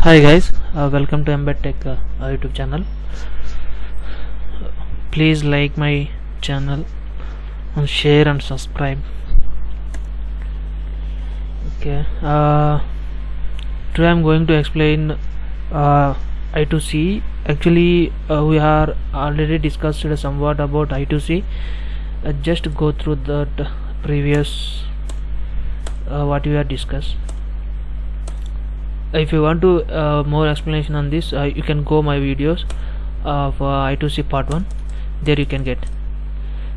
Hi guys, welcome to Embed Tech YouTube channel. Please like my channel and share and subscribe. Okay, today I'm going to explain I2C. Actually, we are already discussed somewhat about I2C. Just go through that previous what we have discussed. If you want to more explanation on this, you can go my videos of I2C part 1. There you can get.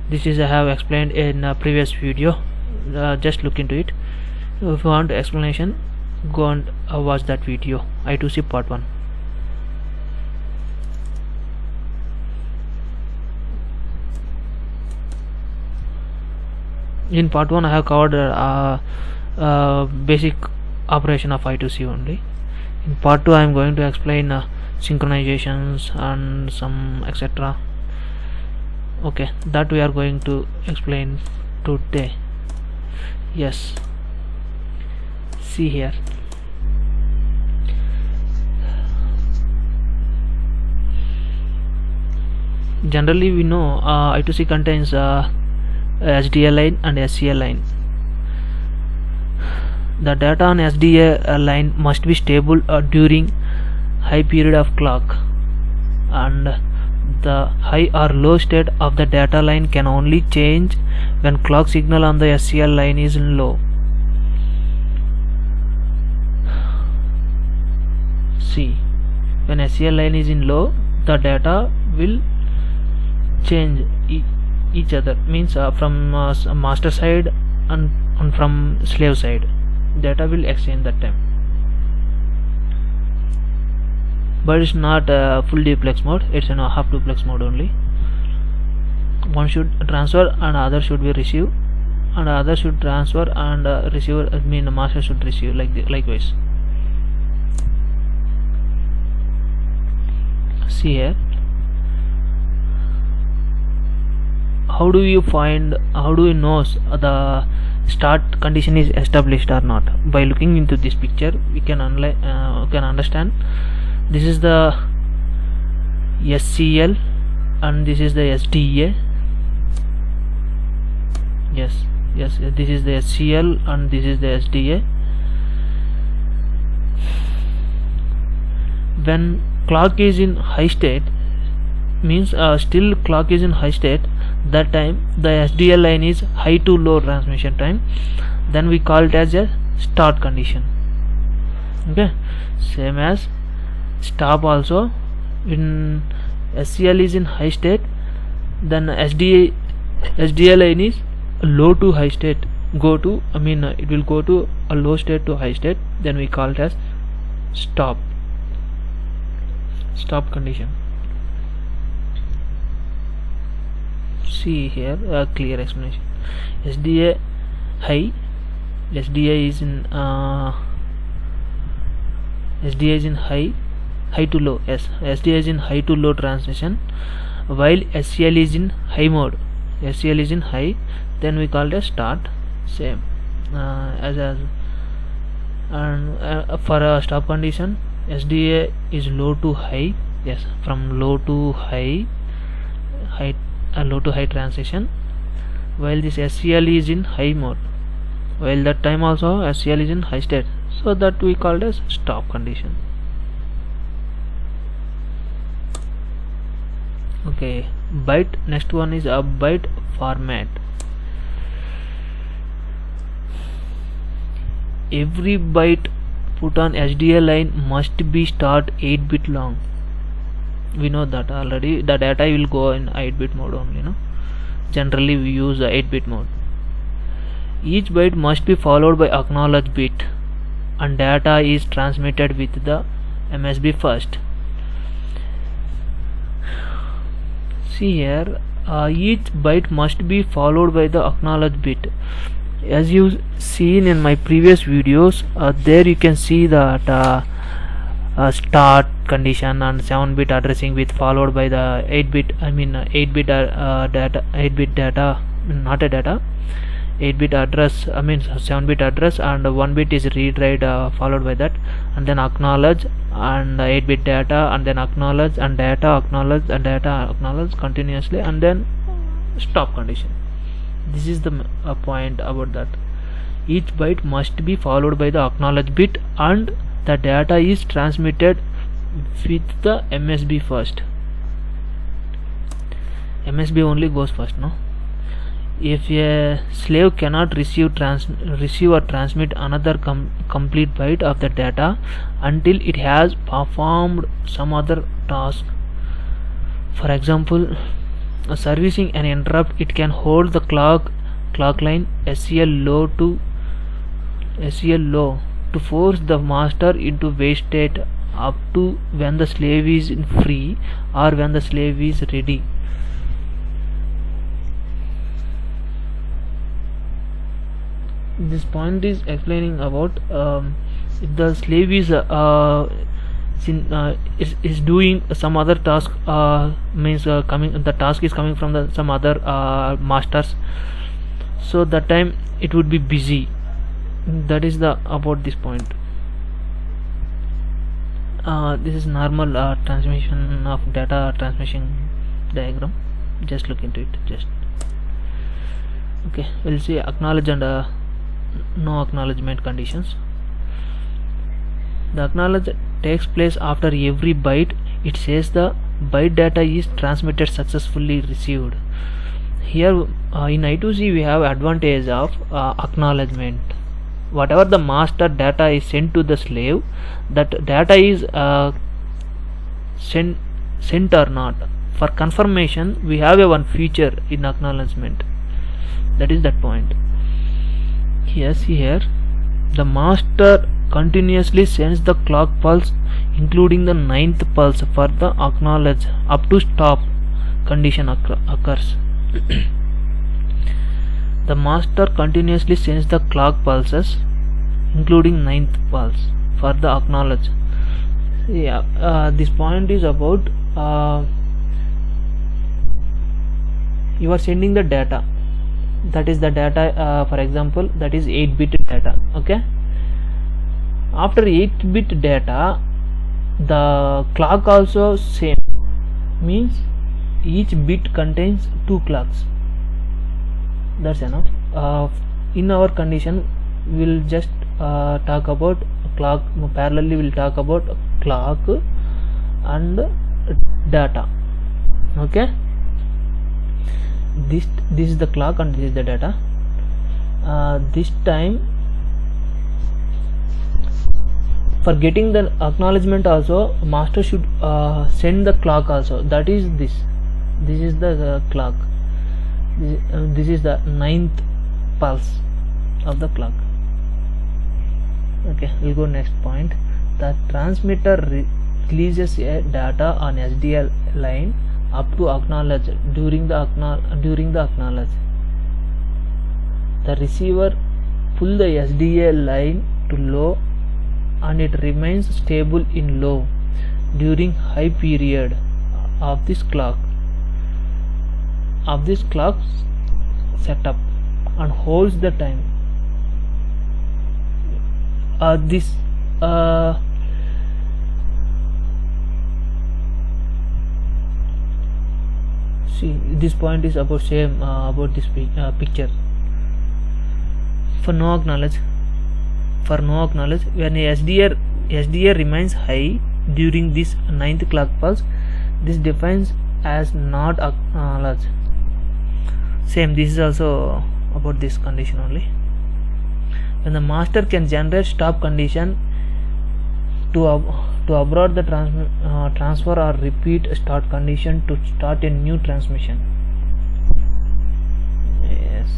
This is I have explained in a previous video. Just look into it. If you want explanation, go and watch that video, I2C part 1. In part 1 I have covered basic operation of I2C only. In part 2 I am going to explain synchronizations and some etc. Okay, that we are going to explain today. Yes, see here. Generally we know I2C contains SDA line and SCA line. The data on SDA line must be stable during high period of clock, and the high or low state of the data line can only change when clock signal on the SCL line is low. See, when SCL line is in low, the data will change each other, means from master side and from slave side. Data will exchange that time, but it's not a full duplex mode, it's in a half duplex mode only. One should transfer and other should be receive, and other should transfer and receiver, I mean the master should receive, likewise. See here, how do you know the start condition is established or not? By looking into this picture we can understand. This is the SCL and this is the SDA. Yes, this is the SCL and this is the SDA. When clock is in high state, means still clock is in high state, that time the SDL line is high to low transmission time, then we call it as a start condition. Okay, same as stop also. When SCL is in high state, then SDL line is low to high state, it will go to a low state to high state, then we call it as stop condition. See here a clear explanation. SDA high, SDA is in high to low. Yes, SDA is in high to low transmission, while SCL is in high mode. SCL is in high, then we call it a start. Same and for a stop condition, SDA is low to high. Yes, from low to high low to high transition, while this SCL is in high mode, while that time also SCL is in high state, so that we called as stop condition. Okay, byte. Next one is a byte format. Every byte put on SDA line must be start 8-bit long. We know that already. The data will go in 8-bit mode only, no? Generally we use 8-bit mode. Each byte must be followed by acknowledge bit, and data is transmitted with the MSB first. See here, each byte must be followed by the acknowledge bit. As you seen in my previous videos, there you can see that start condition and 7-bit addressing with followed by the 8-bit data, not a data, 8-bit address, 7-bit address, and 1 bit is read write followed by that, and then acknowledge, and 8-bit data, and then acknowledge, and data, acknowledge, and data, acknowledge continuously, and then stop condition. This is the point about that. Each byte must be followed by the acknowledge bit, and the data is transmitted with the MSB first. MSB only goes first, no? If a slave cannot receive or transmit another complete byte of the data until it has performed some other task, for example, servicing an interrupt, it can hold the clock line SCL low to force the master into wait state up to when the slave is free or when the slave is ready. This point is explaining about if the slave is doing some other task, the task is coming from some other masters, so that time it would be busy. That is about this point. This is normal transmission of data transmission diagram. Just look into it. Okay, we'll see acknowledge and no acknowledgement conditions. The acknowledge takes place after every byte. It says the byte data is transmitted successfully received. Here in I2C we have advantage of acknowledgement. Whatever the master data is sent to the slave, that data is sent or not. For confirmation, we have one feature in acknowledgement. That is that point. Here the master continuously sends the clock pulse including the 9th pulse for the acknowledge up to stop condition occurs. The master continuously sends the clock pulses including 9th pulse for the acknowledge. This point is about you are sending the data. That is the data, for example, that is 8-bit data. Okay, after 8-bit data, the clock also same, means each bit contains 2 clocks. That's enough. In our condition, we'll just talk about clock. Parallelly, we'll talk about clock and data. Okay, this is the clock and this is the data. This time, for getting the acknowledgement also, master should send the clock also. That is this is the clock. This is the 9th pulse of the clock. Okay, we'll go next point. The transmitter releases a data on SDL line up to acknowledge during the acknowledge. The receiver pull the SDA line to low and it remains stable in low during high period of this clock setup and holds the time. See, this point is about same about this picture. For no acknowledge, when a SDA remains high during this 9th clock pulse, this defines as not acknowledged. Same, this is also about this condition only. When the master can generate stop condition to abort the transfer or repeat start condition to start a new transmission. Yes,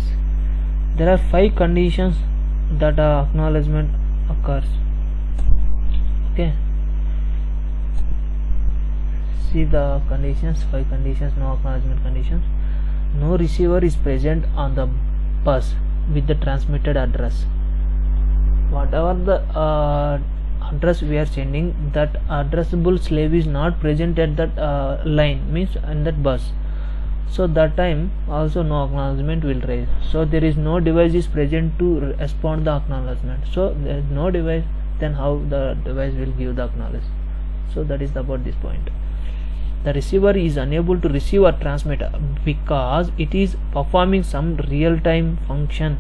there are 5 conditions that acknowledgement occurs. Okay, see the conditions, 5 conditions. No acknowledgement conditions. No receiver is present on the bus with the transmitted address. Whatever the address we are sending, that addressable slave is not present at that line, means in that bus. so that time also no acknowledgement will raise. So there is no device is present to respond the acknowledgement. So there is no device, then how the device will give the acknowledge. So that is about this point. The receiver is unable to receive or transmit because it is performing some real-time function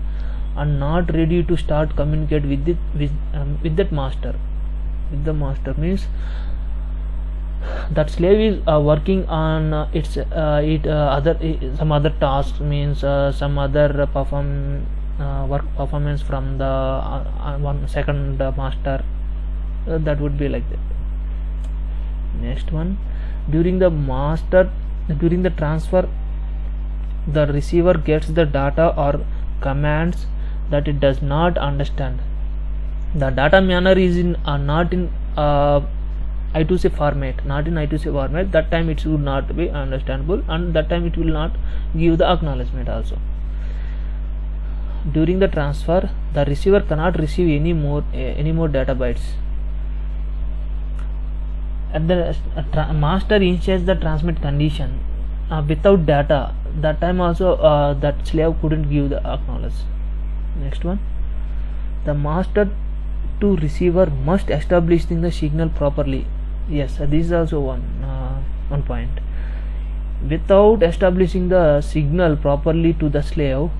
and not ready to start communicate with it with that master. With the master means that slave is working on some other tasks, means some other work performance from the one second master. That would be like that. Next one, during the transfer, the receiver gets the data or commands that it does not understand. The data manner is in not in I2C format, not in I2C format. That time it should not be understandable, and that time it will not give the acknowledgement also. During the transfer, the receiver cannot receive any more data bytes. At the master initiates the transmit condition without data. That time also that slave couldn't give the acknowledge. Next one, the master to receiver must establish the signal properly. Yes, this is also one point. Without establishing the signal properly to the slave,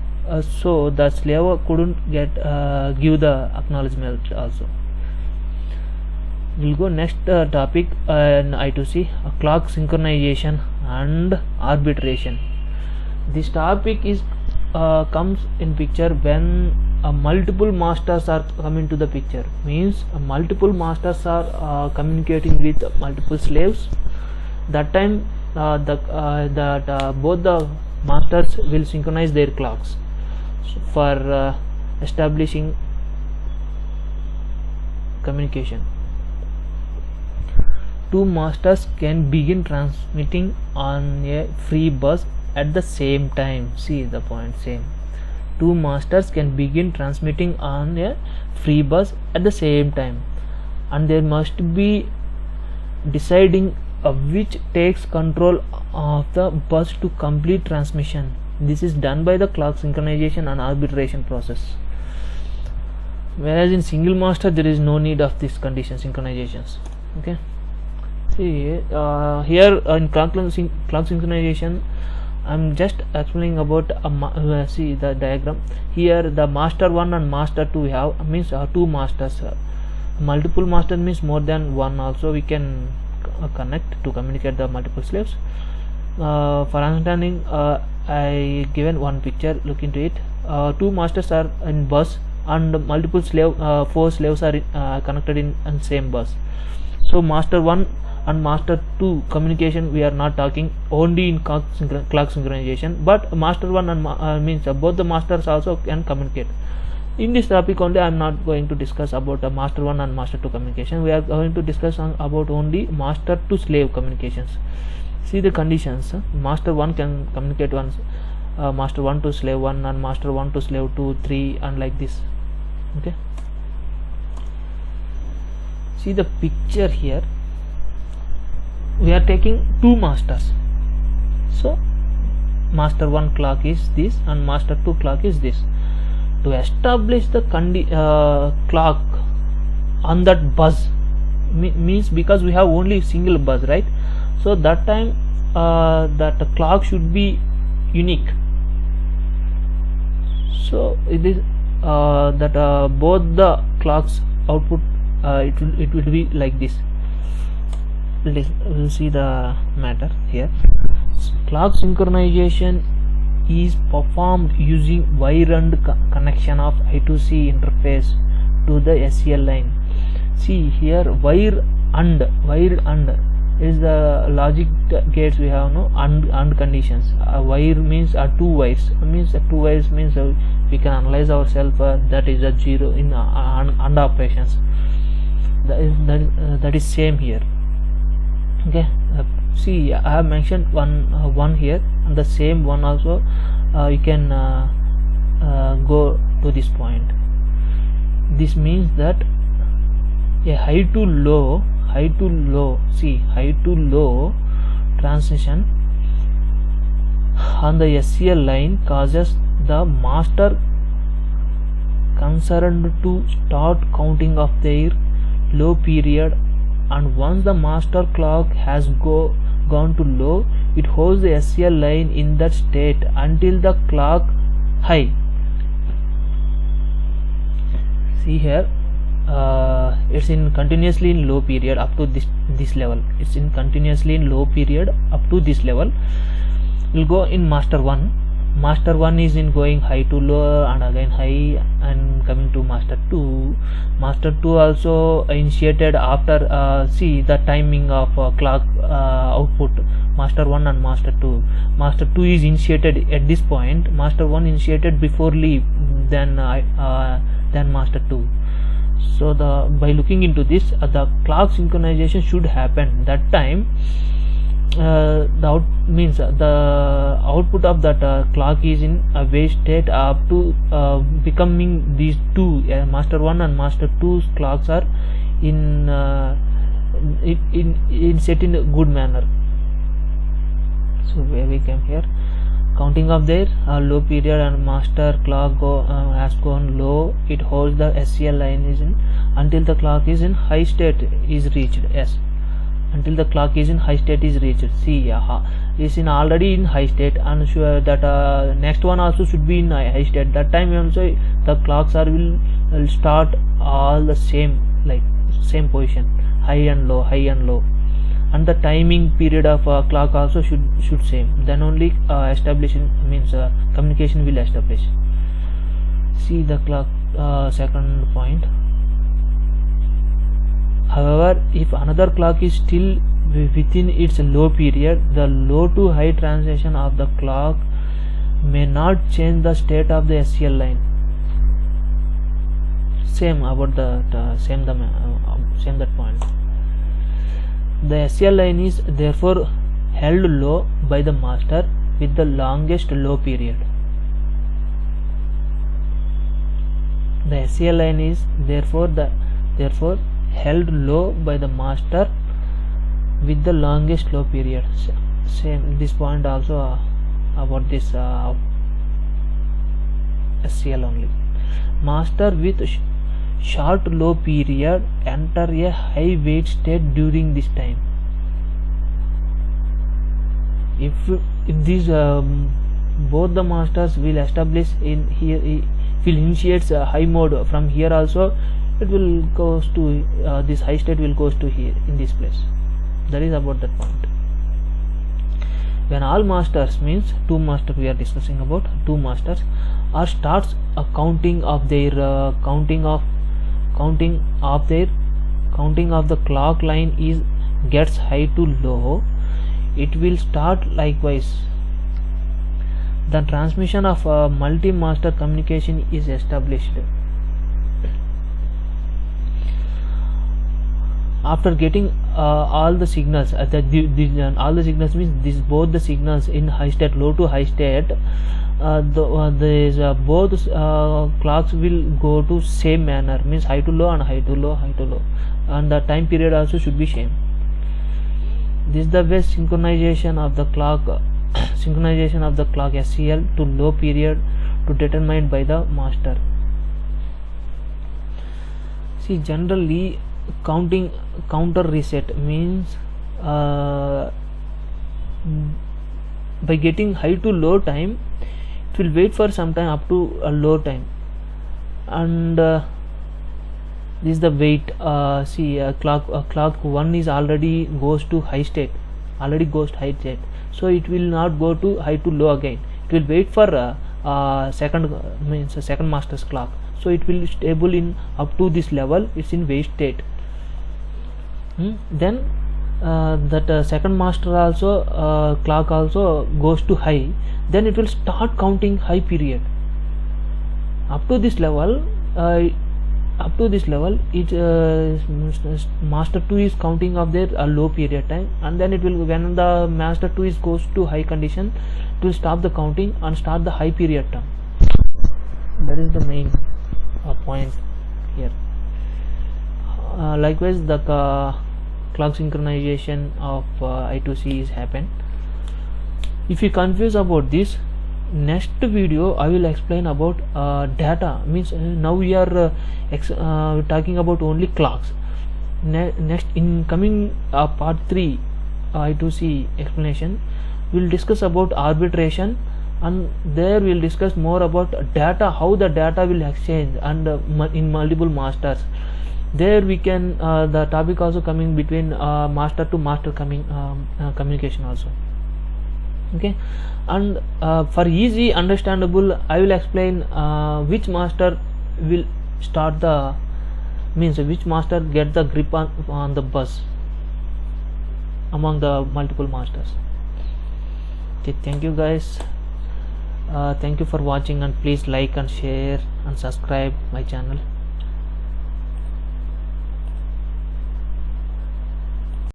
so the slave couldn't give the acknowledgement also. We'll go next topic in I2C, clock synchronization and arbitration. This topic is comes in picture when multiple masters are coming to the picture. Means multiple masters are communicating with multiple slaves. That time both the masters will synchronize their clocks for establishing communication. Two masters can begin transmitting on a free bus at the same time. See the point, same. Two masters can begin transmitting on a free bus at the same time, and there must be deciding which takes control of the bus to complete transmission. This is done by the clock synchronization and arbitration process. Whereas in single master there is no need of this condition synchronizations. Okay. See here in clock synchronization, I'm just explaining about see the diagram. Here the master 1 and master 2 have means two masters. Multiple master means more than one also we can connect to communicate the multiple slaves. For understanding, I given one picture. Look into it. Two masters are in bus and multiple slave 4 slaves are connected in same bus. So master 1 and master 2 communication we are not talking only in clock synchronization, but master 1 and means both the masters also can communicate. In this topic only I am not going to discuss about master 1 and master 2 communication. We are going to discuss about only master to slave communications. See the conditions. Master 1 can communicate once, master 1 to slave 1 and master 1 to slave 2, 3 and like this. Okay. See the picture here. We are taking two masters. So master 1 clock is this and master 2 clock is this. To establish the clock on that bus means because we have only single bus, right? So that time that the clock should be unique. So it is that both the clocks output it will be like this. We'll see the matter here. Clock synchronization is performed using wire and connection of I2C interface to the SCL line. See here wire and is the logic gates we have no and conditions. Wire means two wires means we can analyze ourselves that is a 0 in and operations. That is same here. Okay. See I have mentioned one here and the same one also you can go to this point. This means that a high to low see high to low transition on the SCL line causes the master concerned to start counting of their low period, and once the master clock has gone to low, it holds the SCL line in that state until the clock high. See here, it's in continuously in low period up to this level. It's in continuously in low period up to this level. We'll go in master 1. Master 1 is in going high to low and again high and coming to master 2. Master 2 also initiated after see the timing of clock output, master 1 and master 2. Master 2 is initiated at this point. Master 1 initiated before leave than master 2. So by looking into this, the clock synchronization should happen. That time the output of that clock is in a wait state up to becoming these two master 1 and master 2's clocks are in set in a good manner. So where we came here, counting of their low period and master clock has gone low, it holds the SCL line is in until the clock is in high state is reached. Yes, until the clock is in high state is reached. See, is in already in high state, and sure that next one also should be in high state. That time also the clocks will start all the same, like same position, high and low, and the timing period of clock also should same. Then only establishing means communication will establish. See the clock second point. However, if another clock is still within its low period, the low to high transition of the clock may not change the state of the SCL line. Same about same that point. The SCL line is therefore held low by the master with the longest low period. The SCL line is therefore held low by the master with the longest low period. Same this point also about this SCL only. Master with short low period enter a high wait state during this time. If these both the masters will establish in here, will initiates a high mode from here also, it will goes to this high state will goes to here in this place. That is about that point. When all masters means two masters, we are discussing about two masters, or starts a counting of their counting of the clock line is gets high to low, it will start likewise. The transmission of multi-master communication is established. After getting all the signals, all the signals means this both the signals in high state, low to high state, both clocks will go to same manner, means high to low and high to low, and the time period also should be same. This is the best synchronization of the clock SCL to low period to determined by the master. See, generally counter reset means by getting high to low time, it will wait for some time up to a low time, and this is the wait. See, clock 1 is already goes to high state, so it will not go to high to low again. It will wait for second master's clock, so it will stable in up to this level. It's in wait state. Then that second master also clock also goes to high, then it will start counting high period. Up to this level, it master 2 is counting of their low period time, and then it will, when the master 2 is goes to high condition, it will stop the counting and start the high period term. That is the main point here. Likewise, the clock synchronization of I2C is happened. If you confuse about this, next video I will explain about data. Means now we are talking about only clocks. Next, in coming part 3 I2C explanation, we will discuss about arbitration, and there we will discuss more about data, how the data will exchange, and in multiple masters. There we can the topic also coming between master to master communication also. Okay, and for easy understandable, I will explain which master will start the, means which master get the grip on the bus among the multiple masters. Okay, thank you guys. Thank you for watching, and please like and share and subscribe my channel.